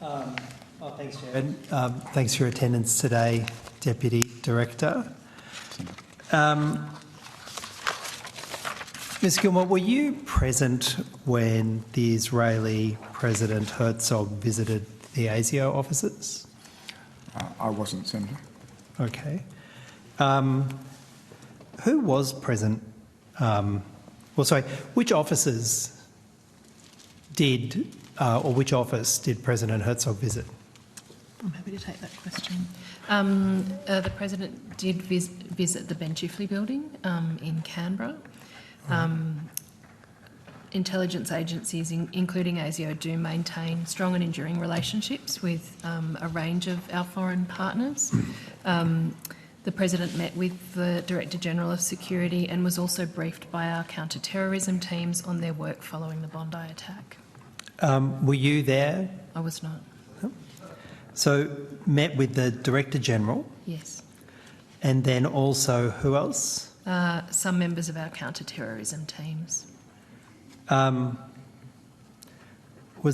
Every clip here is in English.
Thanks, Chair. Thanks for your attendance today, Deputy Director. Ms Gilmore, were you present when the Israeli President Herzog visited the ASIO offices? I wasn't, Senator. Okay. Who was present? Which offices did, or which office did President Herzog visit? I'm happy to take that question. The President did visit the Ben Chifley building in Canberra. Intelligence agencies, including ASIO, do maintain strong and enduring relationships with a range of our foreign partners. The President met with the Director-General of Security and was also briefed by our counter-terrorism teams on their work following the Bondi attack. Were you there? I was not. So, met with the Director-General? Yes. And then also, who else? Some members of our counter-terrorism teams. Was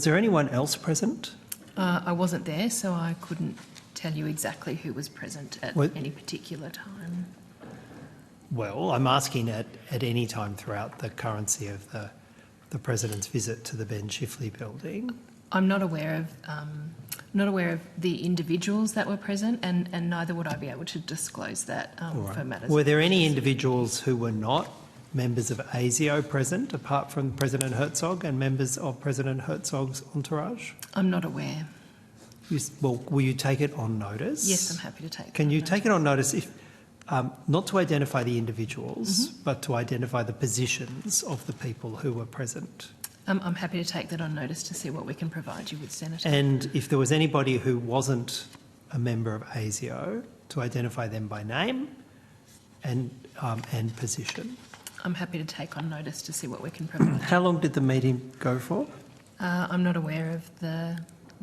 there anyone else present? I wasn't there, so I couldn't tell you exactly who was present at any particular time. Well, I'm asking at any time throughout the currency of the President's visit to the Ben Chifley building. I'm not aware of the individuals that were present, and neither would I be able to disclose that for matters. Were there any individuals who were not members of ASIO present, apart from President Herzog and members of President Herzog's entourage? I'm not aware. Will you take it on notice? Yes, I'm happy to take it. Can you take it on notice if, not to identify the individuals, but to identify the positions of the people who were present? I'm happy to take that on notice to see what we can provide you with, Senator. And if there was anybody who wasn't a member of ASIO, to identify them by name and position? I'm happy to take on notice to see what we can provide. How long did the meeting go for? I'm not aware of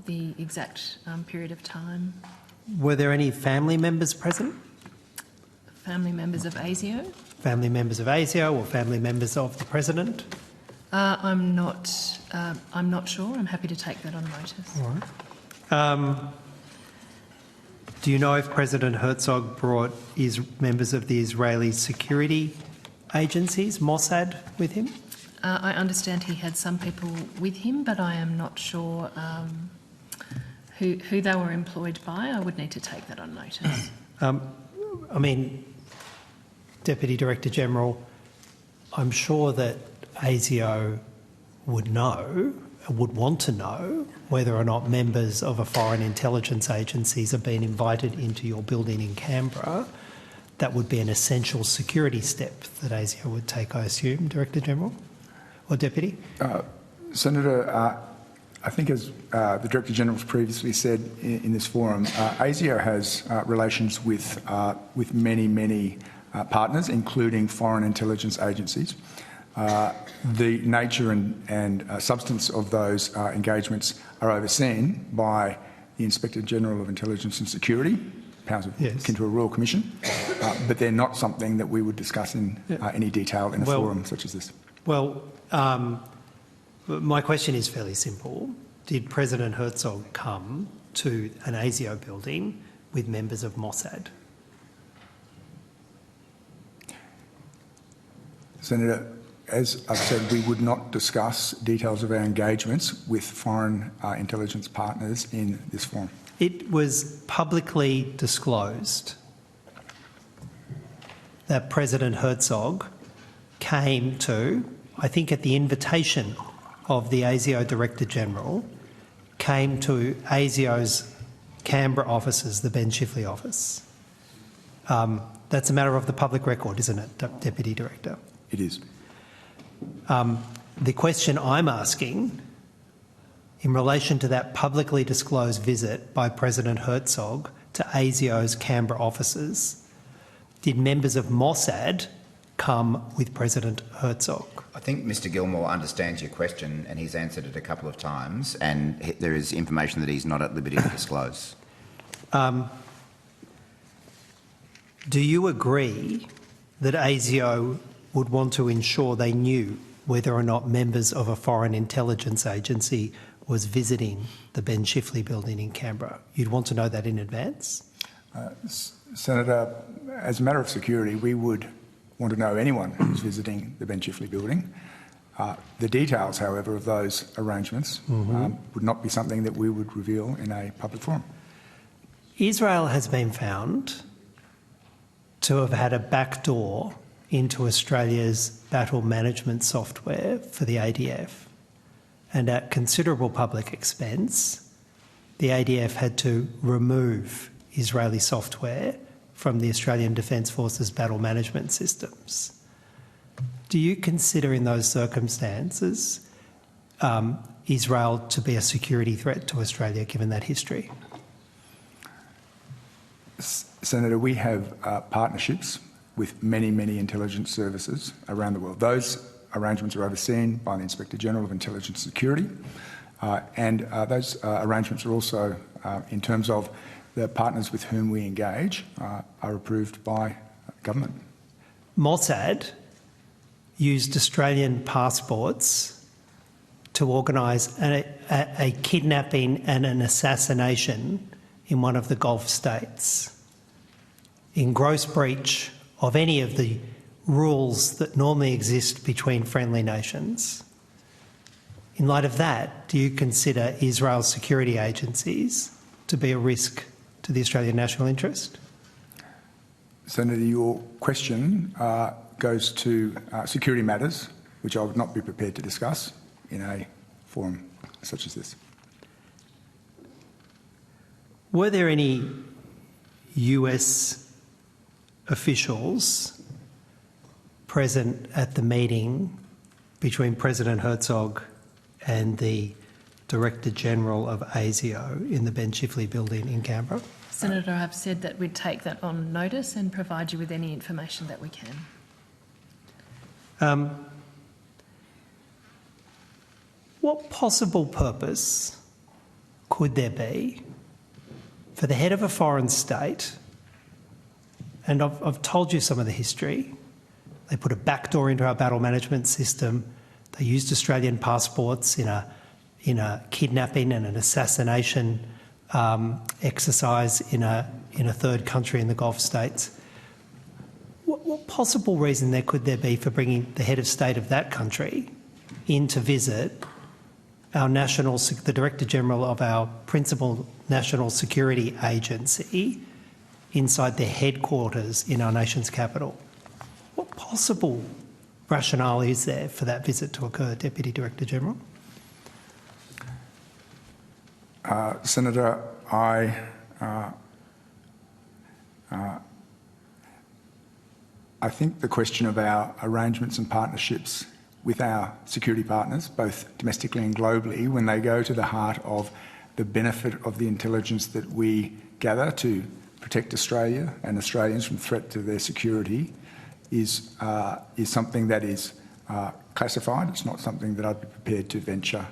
the exact period of time. Were there any family members present? Family members of ASIO? Family members of ASIO or family members of the President? I'm not sure. I'm happy to take that on notice. All right. Do you know if President Herzog brought members of the Israeli security agencies, Mossad, with him? I understand he had some people with him, but I am not sure who they were employed by. I would need to take that on notice. I mean, Deputy Director-General, I'm sure that ASIO would want to know whether or not members of a foreign intelligence agencies have been invited into your building in Canberra. That would be an essential security step that ASIO would take, I assume, Director-General or Deputy? Senator, I think as the Director-General has previously said in this forum, ASIO has relations with many partners, including foreign intelligence agencies. The nature and substance of those engagements are overseen by the Inspector-General of Intelligence and Security, powers akin to a Royal Commission, but they're not something that we would discuss in any detail in a forum such as this. Well, my question is fairly simple. Did President Herzog come to an ASIO building with members of Mossad? Senator, as I've said, we would not discuss details of our engagements with foreign intelligence partners in this forum. It was publicly disclosed that President Herzog came to, I think at the invitation of the ASIO Director-General, came to ASIO's Canberra offices, the Ben Chifley office. That's a matter of the public record, isn't it, Deputy Director? It is. The question I'm asking, in relation to that publicly disclosed visit by President Herzog to ASIO's Canberra offices, did members of Mossad come with President Herzog? I think Mr Gilmore understands your question and he's answered it a couple of times, and there is information that he's not at liberty to disclose. Do you agree that ASIO would want to ensure they knew whether or not members of a foreign intelligence agency was visiting the Ben Chifley building in Canberra? You'd want to know that in advance? Senator, as a matter of security, we would want to know anyone who's visiting the Ben Chifley building. The details, however, of those arrangements would not be something that we would reveal in a public forum. Israel has been found to have had a backdoor into Australia's battle management software for the ADF. And at considerable public expense, the ADF had to remove Israeli software from the Australian Defence Force's battle management systems. Do you consider in those circumstances Israel to be a security threat to Australia, given that history? Senator, we have partnerships with many, many intelligence services around the world. Those arrangements are overseen by the Inspector General of Intelligence Security, and those arrangements are also, in terms of the partners with whom we engage, are approved by government. Mossad used Australian passports to organise a kidnapping and an assassination in one of the Gulf states, in gross breach of any of the rules that normally exist between friendly nations. In light of that, do you consider Israel's security agencies to be a risk to the Australian national interest? Senator, your question goes to security matters, which I would not be prepared to discuss in a forum such as this. Were there any US officials present at the meeting between President Herzog and the Director General of ASIO in the Ben Chifley building in Canberra? Senator, I've said that we'd take that on notice and provide you with any information that we can. What possible purpose could there be for the head of a foreign state, and I've told you some of the history, they put a backdoor into our battle management system, they used Australian passports in a kidnapping and an assassination exercise in a third country in the Gulf states. What possible reason could there be for bringing the head of state of that country in to visit the Director General of our principal national security agency inside their headquarters in our nation's capital? What possible rationale is there for that visit to occur, Deputy Director General? Senator, I think the question of our arrangements and partnerships with our security partners, both domestically and globally, when they go to the heart of the benefit of the intelligence that we gather to protect Australia and Australians from threat to their security, is something that is classified. It's not something that I'd be prepared to venture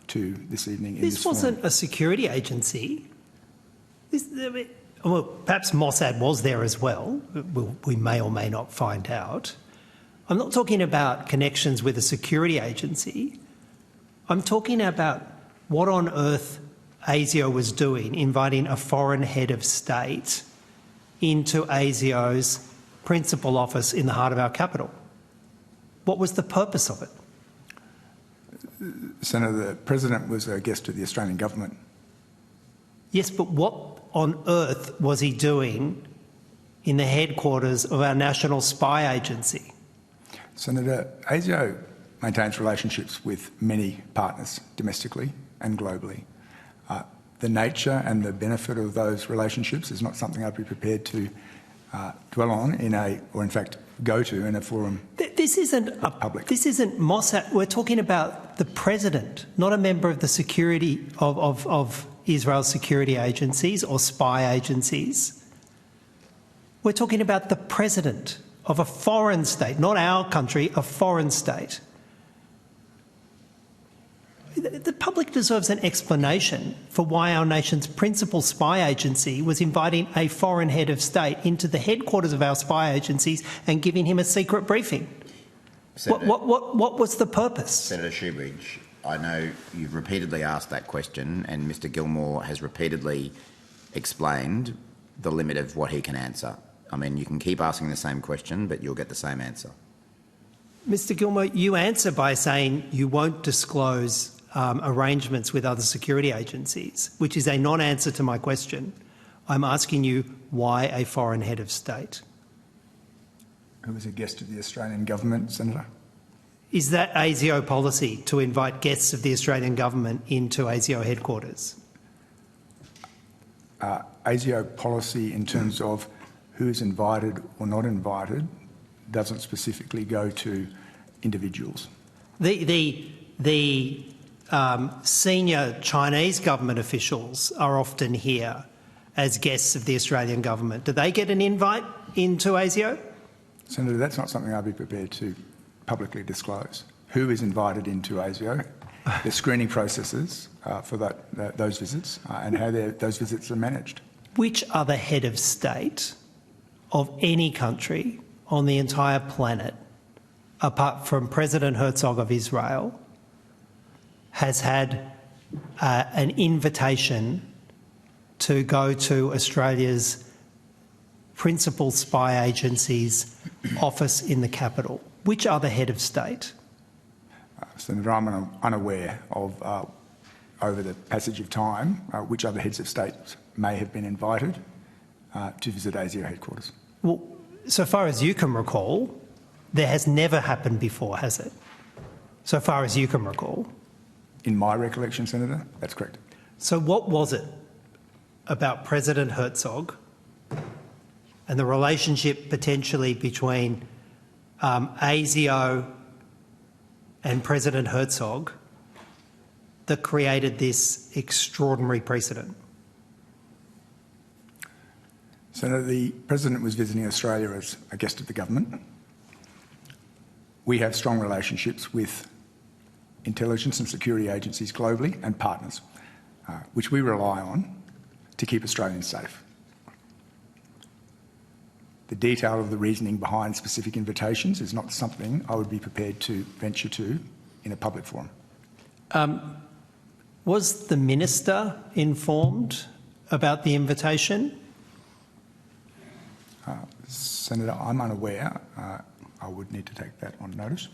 to this evening. This wasn't a security agency. Well, perhaps Mossad was there as well. We may or may not find out. I'm not talking about connections with a security agency. I'm talking about what on earth ASIO was doing, inviting a foreign head of state into ASIO's principal office in the heart of our capital. What was the purpose of it? Senator, the President was a guest of the Australian government. Yes, but what on earth was he doing in the headquarters of our national spy agency? Senator, ASIO maintains relationships with many partners domestically and globally. The nature and the benefit of those relationships is not something I'd be prepared to dwell on or in fact go to in a forum. This isn't public. This isn't Mossad. We're talking about the President, not a member of the security of Israel's security agencies or spy agencies. We're talking about the President of a foreign state, not our country, a foreign state. The public deserves an explanation for why our nation's principal spy agency was inviting a foreign head of state into the headquarters of our spy agencies and giving him a secret briefing. Senator, What was the purpose? Senator Shoebridge, I know you've repeatedly asked that question, and Mr Gilmore has repeatedly explained the limit of what he can answer. I mean, you can keep asking the same question, but you'll get the same answer. Mr Gilmore, you answer by saying you won't disclose arrangements with other security agencies, which is a non-answer to my question. I'm asking you why a foreign head of state. Who was a guest of the Australian government, Senator? Is that ASIO policy to invite guests of the Australian government into ASIO headquarters? ASIO policy in terms of who's invited or not invited doesn't specifically go to individuals. The senior Chinese government officials are often here as guests of the Australian government. Do they get an invite into ASIO? Senator, that's not something I'd be prepared to publicly disclose. Who is invited into ASIO, the screening processes for those visits and how those visits are managed. Which other head of state of any country on the entire planet, apart from President Herzog of Israel, has had an invitation to go to Australia's principal spy agency's office in the capital? Which other head of state? Senator, I'm unaware of, over the passage of time, which other heads of state may have been invited to visit ASIO headquarters. Well, so far as you can recall, there has never happened before, has it? So far as you can recall. In my recollection, Senator, that's correct. So what was it about President Herzog and the relationship potentially between ASIO and President Herzog that created this extraordinary precedent? Senator, the President was visiting Australia as a guest of the government. We have strong relationships with intelligence and security agencies globally and partners, which we rely on to keep Australians safe. The detail of the reasoning behind specific invitations is not something I would be prepared to venture to in a public forum. Was the Minister informed about the invitation? Senator, I'm unaware. I would need to take that on notice.